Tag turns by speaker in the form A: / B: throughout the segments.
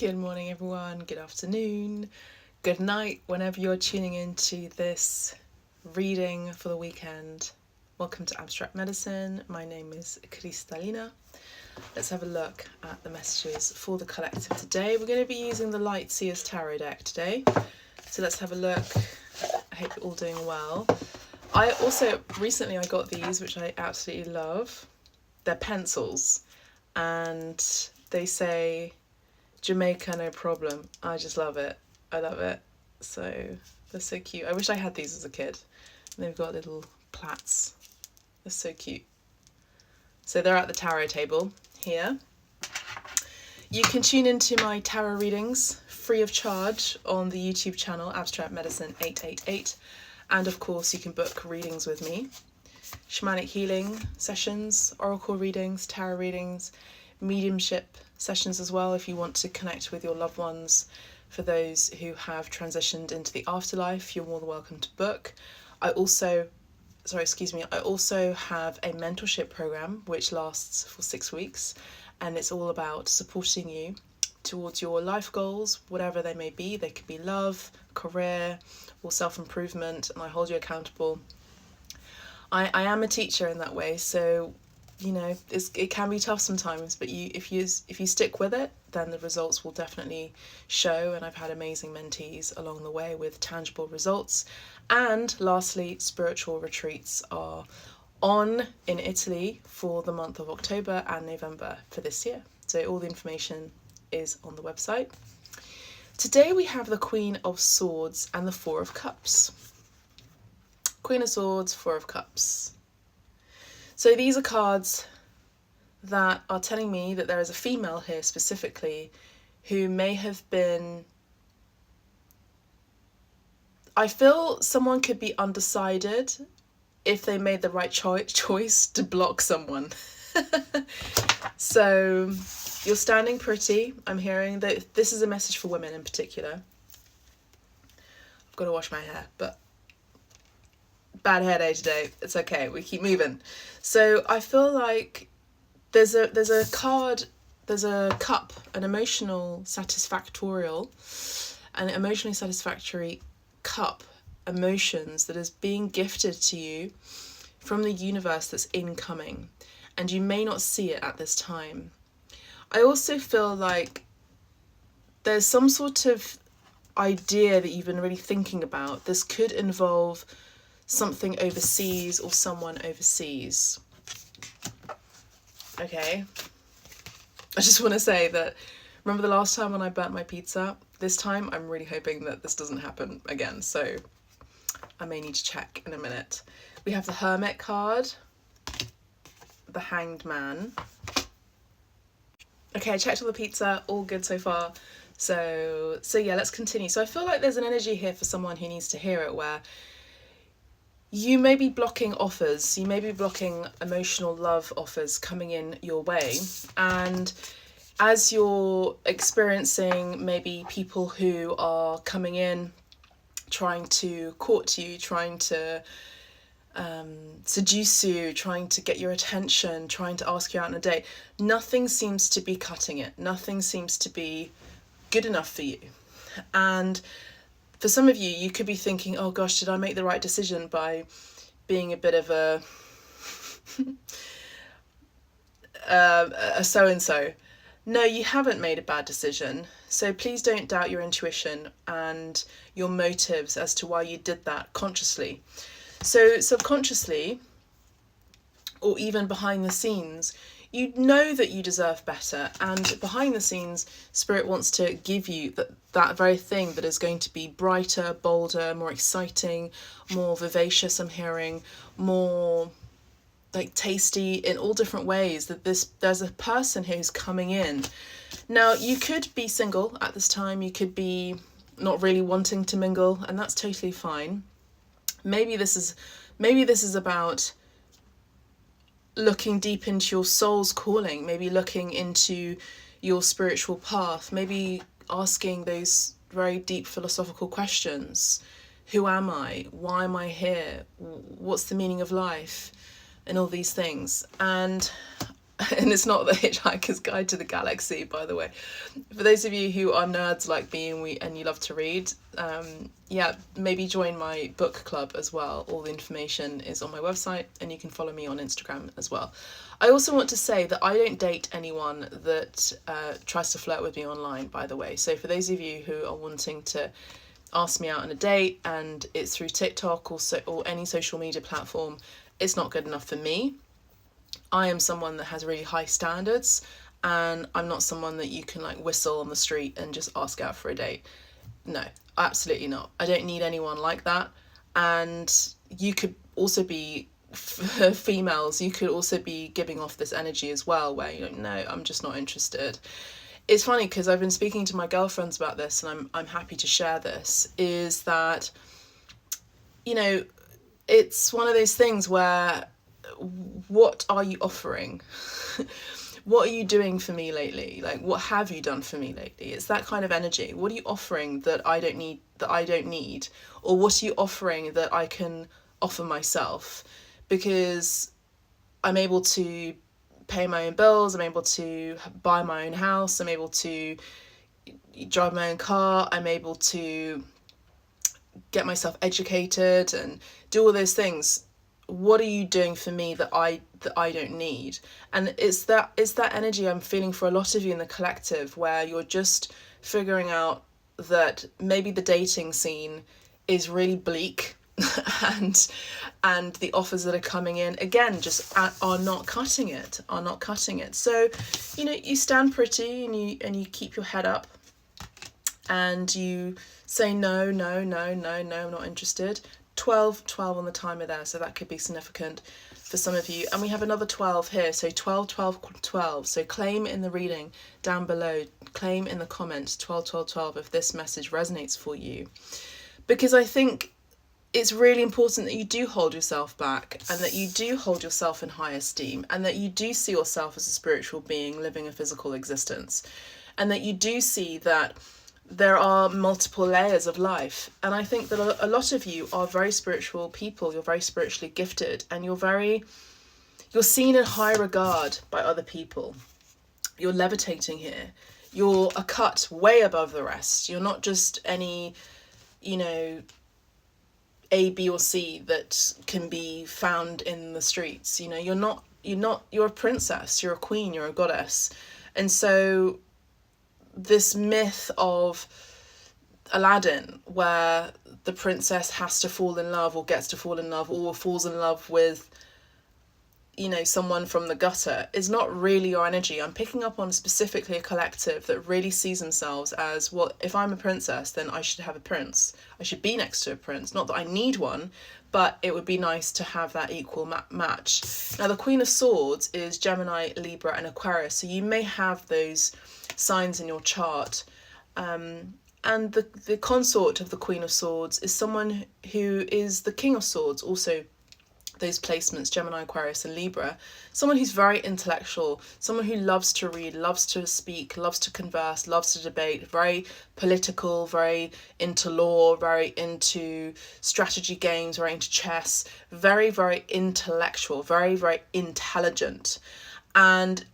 A: Good morning, everyone. Good afternoon. Good night, whenever you're tuning into this reading for the weekend. Welcome to Abstract Medicine. My name is Cristallina. Let's have a look at the messages for the collective today. We're going to be using the Light Seers Tarot deck today. So let's have a look. I hope you're all doing well. I also, recently I got these, which I absolutely love. They're pencils. And they say, Jamaica, no problem. I just love it. I love it. So they're so cute. I wish I had these as a kid. And they've got little plaits. They're so cute. So they're at the tarot table here. You can tune into my tarot readings free of charge on the YouTube channel Abstract Medicine 888. And of course you can book readings with me. Shamanic Healing sessions, oracle readings, tarot readings, mediumship sessions as well if you want to connect with your loved ones. For those who have transitioned into the afterlife, you're more than welcome to book. I also have a mentorship program which lasts for 6 weeks, and it's all about supporting you towards your life goals, whatever they may be. They could be love, career, or self-improvement, and I hold you accountable. I am a teacher in that way, so you know, it can be tough sometimes, but if you stick with it, then the results will definitely show. And I've had amazing mentees along the way with tangible results. And lastly, spiritual retreats are on in Italy for the month of October and November for this year. So all the information is on the website. Today we have the Queen of Swords and the Four of Cups. Queen of Swords, Four of Cups. So these are cards that are telling me that there is a female here specifically who may have been... I feel someone could be undecided if they made the right choice to block someone. So you're standing pretty. I'm hearing that this is a message for women in particular. I've got to wash my hair, but bad hair day today. It's okay. We keep moving. So I feel like there's a card, there's a cup, an emotionally satisfactory cup, emotions that is being gifted to you from the universe that's incoming, and you may not see it at this time. I also feel like there's some sort of idea that you've been really thinking about. This could involve something overseas or someone overseas. Okay. I just want to say that, remember the last time when I burnt my pizza? This time I'm really hoping that this doesn't happen again, so I may need to check in a minute. We have the Hermit card, the Hanged Man. Okay, I checked all the pizza, all good so far. So yeah, let's continue. So I feel like there's an energy here for someone who needs to hear it, where you may be blocking offers, you may be blocking emotional love offers coming in your way. And as you're experiencing maybe people who are coming in, trying to court you, trying to seduce you, trying to get your attention, trying to ask you out on a date, nothing seems to be cutting it. Nothing seems to be good enough for you. And for some of you, you could be thinking, oh gosh, did I make the right decision by being a bit of a so-and-so? No, you haven't made a bad decision. So please don't doubt your intuition and your motives as to why you did that consciously. So subconsciously, or even behind the scenes, you know that you deserve better, and behind the scenes, Spirit wants to give you that very thing that is going to be brighter, bolder, more exciting, more vivacious, I'm hearing, more like tasty in all different ways. That there's a person who's coming in. Now, you could be single at this time, you could be not really wanting to mingle, and that's totally fine. Maybe this is about looking deep into your soul's calling, maybe looking into your spiritual path, maybe asking those very deep philosophical questions. Who am I? Why am I here? What's the meaning of life? And all these things. And And it's not the Hitchhiker's Guide to the Galaxy, by the way. For those of you who are nerds like me and you love to read, yeah, maybe join my book club as well. All the information is on my website, and you can follow me on Instagram as well. I also want to say that I don't date anyone that tries to flirt with me online, by the way. So for those of you who are wanting to ask me out on a date and it's through TikTok or any social media platform, it's not good enough for me. I am someone that has really high standards, and I'm not someone that you can like whistle on the street and just ask out for a date. No, absolutely not. I don't need anyone like that. And you could also be females, you could also be giving off this energy as well, where you're like, no, I'm just not interested. It's funny because I've been speaking to my girlfriends about this, and I'm happy to share this, is that, you know, it's one of those things where, what are you offering? What are you doing for me lately? Like, what have you done for me lately? It's that kind of energy. What are you offering that I don't need? Or what are you offering that I can offer myself? Because I'm able to pay my own bills, I'm able to buy my own house, I'm able to drive my own car, I'm able to get myself educated and do all those things. What are you doing for me that I don't need? And it's that energy I'm feeling for a lot of you in the collective, where you're just figuring out that maybe the dating scene is really bleak and the offers that are coming in again just are not cutting it. So, you know, you stand pretty and you keep your head up and you say no, I'm not interested. 12 on the timer there, so that could be significant for some of you. And we have another 12 here, so 12. So claim in the reading down below, claim in the comments 12 if this message resonates for you, because I think it's really important that you do hold yourself back, and that you do hold yourself in high esteem, and that you do see yourself as a spiritual being living a physical existence, and that you do see that there are multiple layers of life. And I think that a lot of you are very spiritual people, you're very spiritually gifted, and you're seen in high regard by other people. You're levitating here. You're a cut way above the rest. You're not just any, you know, A, B or C that can be found in the streets. You know, you're a princess, you're a queen, you're a goddess. And so this myth of Aladdin, where the princess has to fall in love or gets to fall in love or falls in love with, you know, someone from the gutter, is not really your energy. I'm picking up on specifically a collective that really sees themselves as, well, if I'm a princess, then I should have a prince. I should be next to a prince. Not that I need one, but it would be nice to have that equal match. Now, the Queen of Swords is Gemini, Libra and Aquarius, so you may have those signs in your chart. And the consort of the Queen of Swords is someone who is the King of Swords, also those placements, Gemini, Aquarius and Libra. Someone who's very intellectual, someone who loves to read, loves to speak, loves to converse, loves to debate, very political, very into law, very into strategy games, very into chess, very, very intellectual, very, very intelligent. And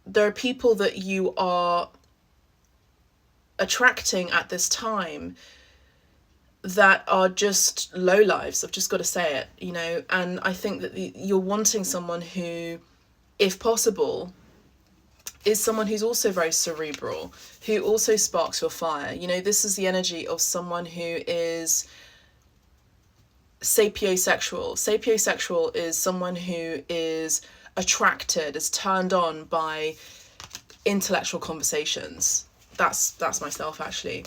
A: there are people that you are attracting at this time that are just low lives. I've just got to say it, you know. And I think that you're wanting someone who, if possible, is someone who's also very cerebral, who also sparks your fire. You know, this is the energy of someone who is sapiosexual. Sapiosexual is someone who is attracted, is turned on by intellectual conversations. That's myself, actually.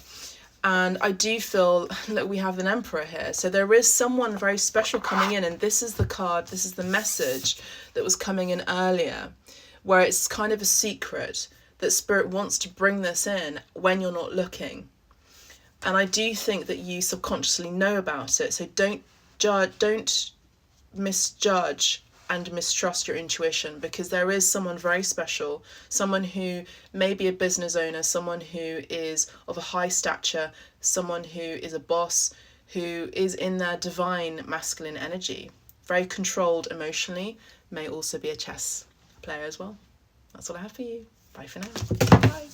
A: And I do feel that we have an emperor here. So there is someone very special coming in, and this is the card, this is the message that was coming in earlier, where it's kind of a secret that Spirit wants to bring this in when you're not looking. And I do think that you subconsciously know about it. So don't misjudge and mistrust your intuition, because there is someone very special, someone who may be a business owner, someone who is of a high stature, someone who is a boss, who is in their divine masculine energy, very controlled emotionally, may also be a chess play as well. That's all I have for you. Bye for now. Bye.